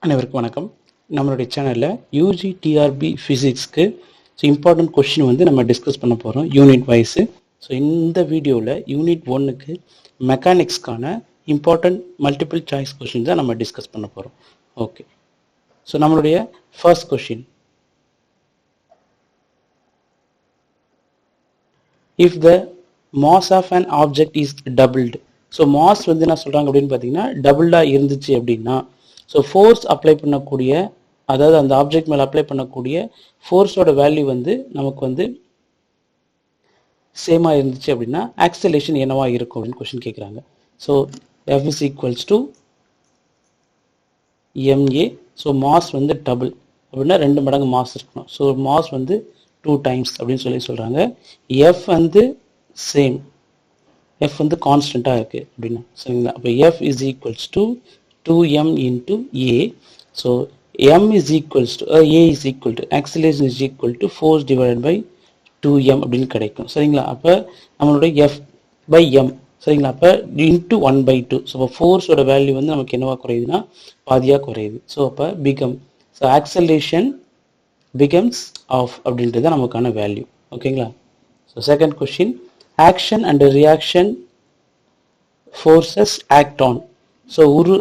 அனைவருக்கும் வணக்கம். நம்மளுடைய சேனலில் யூஜி டிஆர்பி ஃபிசிக்ஸ்க்கு இம்பார்ட்டன்ட் கொஷின் வந்து நம்ம டிஸ்கஸ் பண்ண போகிறோம் யூனிட் வைஸு. ஸோ இந்த வீடியோவில் யூனிட் 1க்கு மெக்கானிக்ஸ்க்கான இம்பார்ட்டன்ட் மல்டிபிள் சாய்ஸ் கொஷின் தான் நம்ம டிஸ்கஸ் பண்ண போகிறோம். ஓகே, ஸோ நம்மளுடைய first question, if the mass of an object is doubled, so mass வந்து என்ன சொல்கிறாங்க அப்படின்னு பார்த்தீங்கன்னா டபுளாக இருந்துச்சு அப்படின்னா, ஸோ ஃபோர்ஸ் அப்ளை பண்ணக்கூடிய, அதாவது அந்த ஆப்ஜெக்ட் மேலே அப்ளை பண்ணக்கூடிய ஃபோர்ஸோட வேல்யூ வந்து நமக்கு வந்து சேமாக இருந்துச்சு அப்படின்னா ஆக்சலேஷன் என்னவா இருக்கும் அப்படின்னு கொஸ்டின் கேட்குறாங்க. So F is equals to ma. So mass வந்து டபுள் அப்படின்னா 2 மடங்கு மாஸ் இருக்கணும். ஸோ மாஸ் வந்து 2 டைம்ஸ் அப்படின்னு சொல்கிறாங்க. F வந்து சேம், F வந்து கான்ஸ்டண்ட்டாக இருக்குது அப்படின்னா சரிங்களா. அப்போ F is equals to 2m into a. So m is equals to a is equal to acceleration is equal to force divided by 2m அப்படின்னு கிடைக்கும் சரிங்களா. அப்போ நம்மளுடைய f by m சரிங்களா. அப்போ இன்ட்டு 1/2. ஸோ அப்போ ஃபோர்ஸோட வேல்யூ வந்து நமக்கு என்னவா குறையுதுன்னா பாதியாக குறையுது. ஸோ அப்போ become, so acceleration becomes half அப்படின்றது தான் நமக்கான வேல்யூ. ஓகேங்களா. So second question, action and reaction forces act on. So ஒரு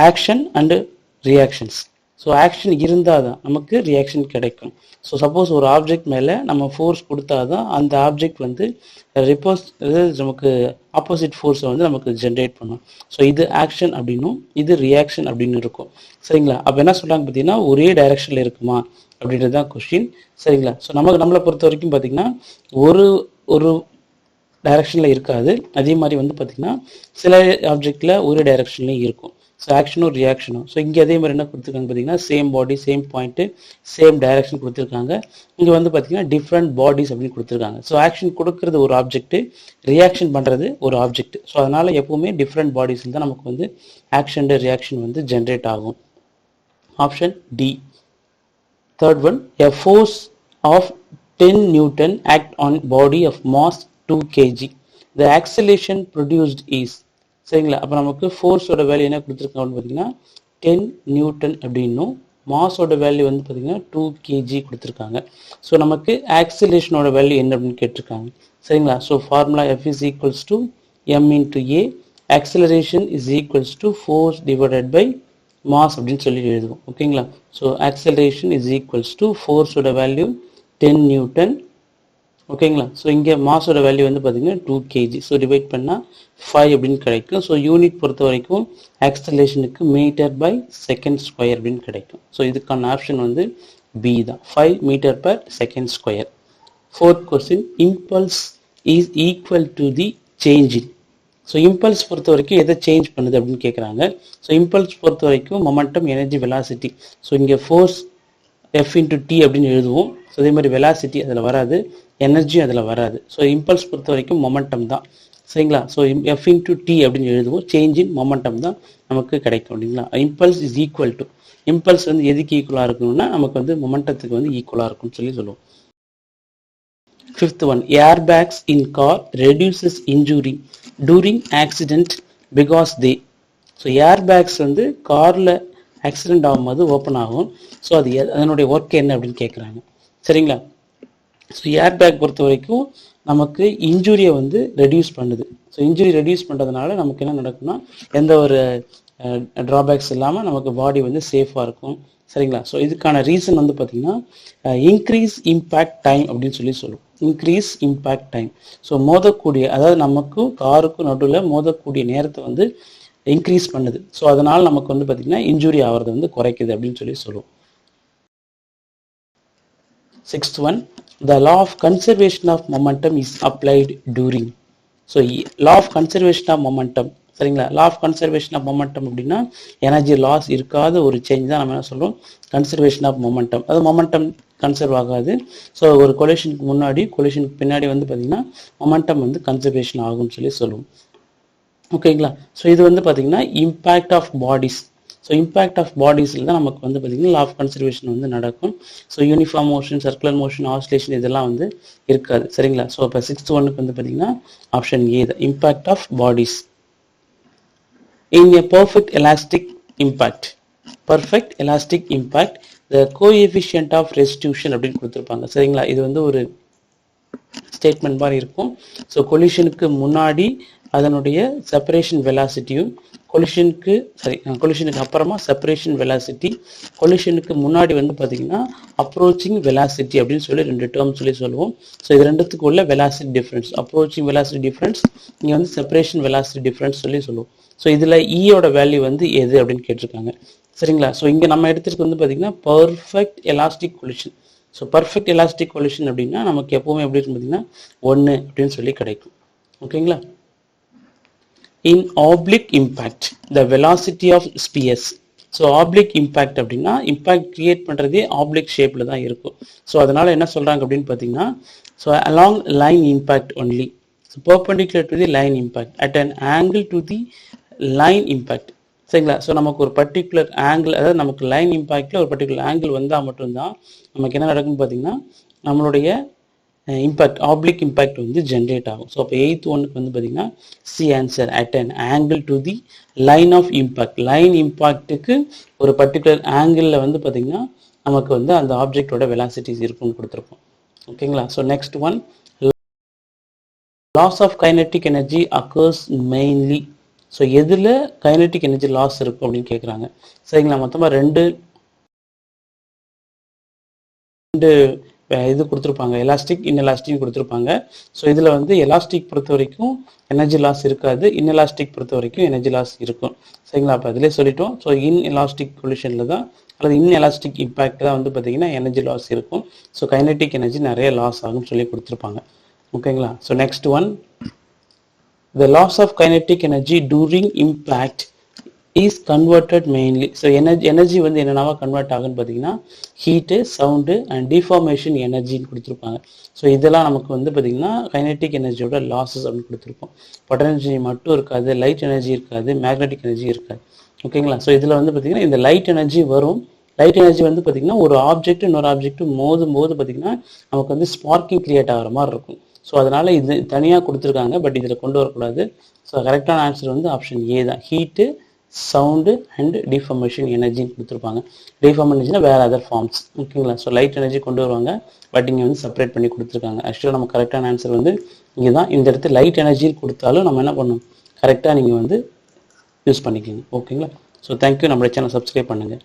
action and reactions, so action இருந்தால் தான் நமக்கு ரியாக்ஷன் கிடைக்கும். ஸோ சப்போஸ் ஒரு ஆப்ஜெக்ட் மேலே நம்ம ஃபோர்ஸ் கொடுத்தா தான் அந்த ஆப்ஜெக்ட் வந்து நமக்கு ஆப்போசிட் ஃபோர்ஸை வந்து நமக்கு ஜென்ரேட் பண்ணும். ஸோ இது ஆக்ஷன் அப்படின்னும் இது ரியாக்ஷன் அப்படின்னு இருக்கும் சரிங்களா. அப்போ என்ன சொல்கிறாங்க பார்த்தீங்கன்னா ஒரே டைரக்ஷனில் இருக்குமா அப்படின்றது தான் கொஸ்டின் சரிங்களா. ஸோ நம்மளை பொறுத்த வரைக்கும் பார்த்திங்கன்னா ஒரு டைரக்ஷனில் இருக்காது. அதே மாதிரி வந்து பார்த்திங்கன்னா சில ஆப்ஜெக்டில் ஒரு டைரக்ஷன்லேயும் இருக்கும். ஸோ ஆக்ஷனும் ரியாக்ஷனும். ஸோ இங்கே அதே மாதிரி என்ன கொடுத்துருக்காங்க பார்த்தீங்கன்னா சேம் பாடி சேம் பாயிண்ட்டு சேம் டைரக்ஷன் கொடுத்துருக்காங்க. இங்கே வந்து பார்த்திங்கன்னா டிஃப்ரெண்ட் பாடிஸ் அப்படின்னு கொடுத்துருக்காங்க. ஸோ ஆக்ஷன் கொடுக்கறது ஒரு ஆப்ஜெக்ட்டு, ரியாக்ஷன் பண்ணுறது ஒரு ஆப்ஜெக்ட். ஸோ அதனால் எப்போவுமே டிஃப்ரெண்ட் பாடிஸில் தான் நமக்கு வந்து ஆக்ஷன் ரியாக்ஷன் வந்து ஜென்ரேட் ஆகும். Option D. Third one, a force of 10 Newton act on body of mass 2 kg. The acceleration produced is, சரிங்களா. அப்போ நமக்கு ஃபோர்ஸோட வேல்யூ என்ன கொடுத்துருக்காங்க பார்த்தீங்கன்னா 10 நியூட்டன் அப்படின்னும் மாஸோட வேல்யூ வந்து பார்த்தீங்கன்னா 2 kg கொடுத்துருக்காங்க. ஸோ நமக்கு ஆக்சிலேஷனோட வேல்யூ என்ன அப்படின்னு கேட்டிருக்காங்க சரிங்களா. So formula F is equals to m into a, acceleration is equals to force divided by mass அப்படின்னு சொல்லி எழுதுவோம். ஓகேங்களா. So acceleration is equals to ஃபோர்ஸோட வேல்யூ 10 நியூட்டன். ஓகேங்களா. ஸோ இங்கே மாஸோட வேல்யூ வந்து பார்த்தீங்கன்னா 2 kg. ஸோ டிவைட் பண்ணால் 5 அப்படின்னு கிடைக்கும். ஸோ யூனிட் பொறுத்த வரைக்கும் ஆக்சலேஷனுக்கு மீட்டர் பை செகண்ட் ஸ்கொயர் அப்படின்னு கிடைக்கும். ஸோ இதுக்கான ஆப்ஷன் வந்து பி தான், 5 metre per second square. Fourth question, impulse is equal to the change in. So impulse பொறுத்த வரைக்கும் எதை சேஞ்ச் பண்ணுது அப்படின்னு கேட்குறாங்க. ஸோ இம்பல்ஸ் பொறுத்த வரைக்கும் மொமெண்டம், எனர்ஜி, வெலாசிட்டி. ஸோ இங்கே ஃபோர்ஸ் F into T அப்படின்னு எழுதுவோம். ஸோ அதே மாதிரி வெலாசிட்டி அதில் வராது, எனர்ஜி அதில் வராது. ஸோ இம்பல்ஸ் பொறுத்த வரைக்கும் மொமெண்டம் தான் சரிங்களா. ஸோ F into T அப்படின்னு எழுதுவோம். சேஞ்ச் இன் மொமெண்டம் தான் நமக்கு கிடைக்கும் அப்படிங்களா. Impulse is equal to, impulse வந்து எதுக்கு ஈக்குவலாக இருக்கணும்னா நமக்கு வந்து மொமெண்டத்துக்கு வந்து ஈக்குவலாக இருக்கும்னு சொல்லுவோம். Fifth one, airbags in car reduces injury during accident because they. So airbags வந்து காரில் ஆக்சிடென்ட் ஆகும்போது ஓப்பன் ஆகும். ஸோ அதனுடைய ஒர்க் என்ன அப்படின்னு கேட்குறாங்க சரிங்களா. ஸோ ஏர்பேக் பொறுத்த வரைக்கும் நமக்கு இன்ஜுரியை வந்து ரெடியூஸ் பண்ணுது. ஸோ இன்ஜுரி ரெடியூஸ் பண்ணுறதுனால நமக்கு என்ன நடக்கும்னா எந்த ஒரு ட்ராபேக்ஸ் இல்லாமல் நமக்கு பாடி வந்து சேஃபாக இருக்கும் சரிங்களா. ஸோ இதுக்கான ரீசன் வந்து பார்த்திங்கன்னா இன்க்ரீஸ் இம்பேக்ட் டைம் அப்படின்னு சொல்லுவோம். Increase impact time. ஸோ மோதக்கூடிய, அதாவது நமக்கும் காருக்கும் நடுவில் மோதக்கூடிய நேரத்தை வந்து இன்க்ரீஸ் பண்ணுது. ஸோ அதனால் நமக்கு வந்து பார்த்திங்கன்னா இன்ஜுரி ஆகிறது வந்து குறைக்குது அப்படின்னு சொல்லுவோம். Sixth one, the law of conservation of momentum is applied during. So law of conservation of momentum சரிங்களா. law of conservation of momentum அப்படின்னா எனர்ஜி லாஸ் இருக்காத ஒரு சேஞ்ச் தான் நம்ம என்ன சொல்கிறோம், கன்சர்வேஷன் ஆஃப் மொமெண்டம். அது மொமெண்டம் கன்சர்வ் ஆகாது. ஸோ ஒரு கொலிஷனுக்கு முன்னாடி கொலிஷனுக்கு பின்னாடி வந்து பார்த்திங்கன்னா மொமெண்டம் வந்து கன்சர்வேஷன் ஆகும்னு சொல்லுவோம். ஓகேங்களா. ஸோ இது வந்து பார்த்திங்கன்னா impact of bodies. So impact of பாடிஸில் தான் நமக்கு வந்து பார்த்திங்கன்னா லா ஆஃப் கன்சர்வேஷன் வந்து நடக்கும். So uniform motion, circular motion, oscillation இதெல்லாம் வந்து இருக்காது சரிங்களா. ஸோ இப்போ 6th ஒன்னுக்கு வந்து பார்த்திங்கன்னா ஆப்ஷன் ஏ தான், impact of bodies. In a perfect elastic impact, perfect elastic impact the coefficient of restitution அப்படின்னு கொடுத்துருப்பாங்க. சரிங்களா, இது வந்து ஒரு ஸ்டேட்மெண்ட் மாதிரி இருக்கும். ஸோ கொலிஷனுக்கு முன்னாடி அதனுடைய செப்பரேஷன் வெலாசிட்டியும், கொலிஷனுக்கு அப்புறமா செப்பரேஷன் வெலாசிட்டி, கொலிஷனுக்கு முன்னாடி வந்து பார்த்தீங்கன்னா அப்ரோச்சிங் வெலாசிட்டி அப்படின்னு சொல்லி ரெண்டு டேர்ம் சொல்லுவோம். ஸோ இது ரெண்டுத்துக்கு உள்ள velocity difference, approaching velocity difference, இங்கே வந்து செப்பரேஷன் வெலாசிட்டி டிஃப்ரென்ஸ் சொல்லுவோம். ஸோ இதில் ஈயோட வேல்யூ வந்து எது அப்படின்னு கேட்டிருக்காங்க. சரிங்களா, ஸோ இங்கே நம்ம எடுத்துருக்கு வந்து பார்த்தீங்கன்னா perfect elastic collision. So perfect elastic collision அப்படின்னா நமக்கு எப்பவுமே எப்படி இருக்கும் பார்த்தீங்கன்னா 1 அப்படின்னு சொல்லி கிடைக்கும். ஓகேங்களா. In oblique impact, the velocity of spheres. So oblique impact அப்படின்னா இம்பேக்ட் கிரியேட் பண்ணுறதே ஆப்ளிக் ஷேப்பில் தான் இருக்கும். ஸோ அதனால் என்ன சொல்கிறாங்க அப்படின்னு பார்த்தீங்கன்னா, so along line impact only, so perpendicular to the line impact at an angle to the line impact. சரிங்களா, ஸோ நமக்கு ஒரு பர்டிகுலர் ஆங்கிள், அதாவது நமக்கு லைன் இம்பேக்டில் ஒரு பர்டிகுலர் ஆங்கிள் வந்தால் மட்டும்தான் நமக்கு என்ன நடக்குன்னு பார்த்தீங்கன்னா நம்மளுடைய இம்பேக்ட், ஆப்ளிக் இம்பேக்ட் வந்து ஜென்ரேட் ஆகும். ஸோ அப்போ 8th ஒன்னுக்கு வந்து பார்த்தீங்கன்னா C answer at an angle to the line of impact. Line இம்பேக்ட்டுக்கு ஒரு பர்டிகுலர் ஆங்கிளில் வந்து பார்த்தீங்கன்னா நமக்கு வந்து அந்த ஆப்ஜெக்டோட வெலாசிட்டிஸ் இருக்குன்னு கொடுத்துருக்கோம். ஓகேங்களா. So next one, loss of kinetic energy occurs mainly. So எதில் கைனெட்டிக் எனர்ஜி லாஸ் இருக்கும் அப்படின்னு கேட்குறாங்க. சரிங்களா, மொத்தமாக ரெண்டு இது கொடுத்துருப்பாங்க, எலாஸ்டிக் இன்எலாஸ்டிக் கொடுத்துருப்பாங்க. ஸோ இதில் வந்து எலாஸ்டிக் பொறுத்த வரைக்கும் எனர்ஜி லாஸ் இருக்காது, இன்எலாஸ்டிக் பொறுத்த வரைக்கும் எனர்ஜி லாஸ் இருக்கும். சரிங்களா, அப்போ அதிலே சொல்லிட்டோம். ஸோ இன்எலாஸ்டிக் கொலிஷனில் தான் அல்லது இன்எலாஸ்டிக் இம்பேக்ட் தான் வந்து பார்த்தீங்கன்னா எனர்ஜி லாஸ் இருக்கும். ஸோ கைனெட்டிக் எனர்ஜி நிறைய லாஸ் ஆகும்னு சொல்லி கொடுத்துருப்பாங்க. ஓகேங்களா. So next one, the loss of kinetic energy during impact is converted mainly. So energy வந்து என்னென்னவா கன்வெர்ட் ஆகுன்னு பார்த்தீங்கன்னா ஹீட்டு, சவுண்டு அண்ட் டிஃபார்மேஷன் எனர்ஜின்னு கொடுத்துருப்பாங்க. ஸோ இதெல்லாம் நமக்கு வந்து பார்த்தீங்கன்னா கைனெட்டிக் எனர்ஜியோட லாஸஸ் அப்படின்னு கொடுத்துருப்போம். பொட்டன்ஷியல் எனர்ஜி மட்டும் இருக்காது, லைட் எனர்ஜி இருக்காது, மேக்னெட்டிக் எனர்ஜி இருக்காது. ஓகேங்களா. ஸோ இதில் வந்து பார்த்தீங்கன்னா இந்த லைட் எனர்ஜி வரும். லைட் எனர்ஜி வந்து பார்த்தீங்கன்னா ஒரு ஆப்ஜெக்ட் இன்னொரு ஆப்ஜெக்ட் மோதும் போது பார்த்தீங்கன்னா நமக்கு வந்து ஸ்பார்க்கிங் கிரியேட் ஆகிற மாதிரி இருக்கும். ஸோ அதனால் இது தனியாக கொடுத்துருக்காங்க, பட் இதில் கொண்டு வரக்கூடாது. ஸோ கரெக்டான ஆன்சர் வந்து ஆப்ஷன் ஏ தான், ஹீட்டு, சவுண்டு அண்ட் டிஃபார்மேஷன் எனர்ஜின்னு கொடுத்துருப்பாங்க. டிஃபார்மேஷன் எனர்ஜினா வேறு அதர் ஃபார்ம்ஸ். ஓகேங்களா. ஸோ லைட் எனர்ஜி கொண்டு வருவாங்க, பட் இங்கே வந்து செப்பரேட் பண்ணி கொடுத்துருக்காங்க. ஆக்சுவலாக நம்ம கரெக்டான ஆன்சர் வந்து இங்கே தான். இந்த இடத்துல லைட் எனர்ஜின்னு கொடுத்தாலும் நம்ம என்ன பண்ணணும், கரெக்டாக நீங்கள் வந்து யூஸ் பண்ணிக்கோங்க. ஓகேங்களா. So thank you. நம்மளோட சேனல் சப்ஸ்கிரைப் பண்ணுங்கள்.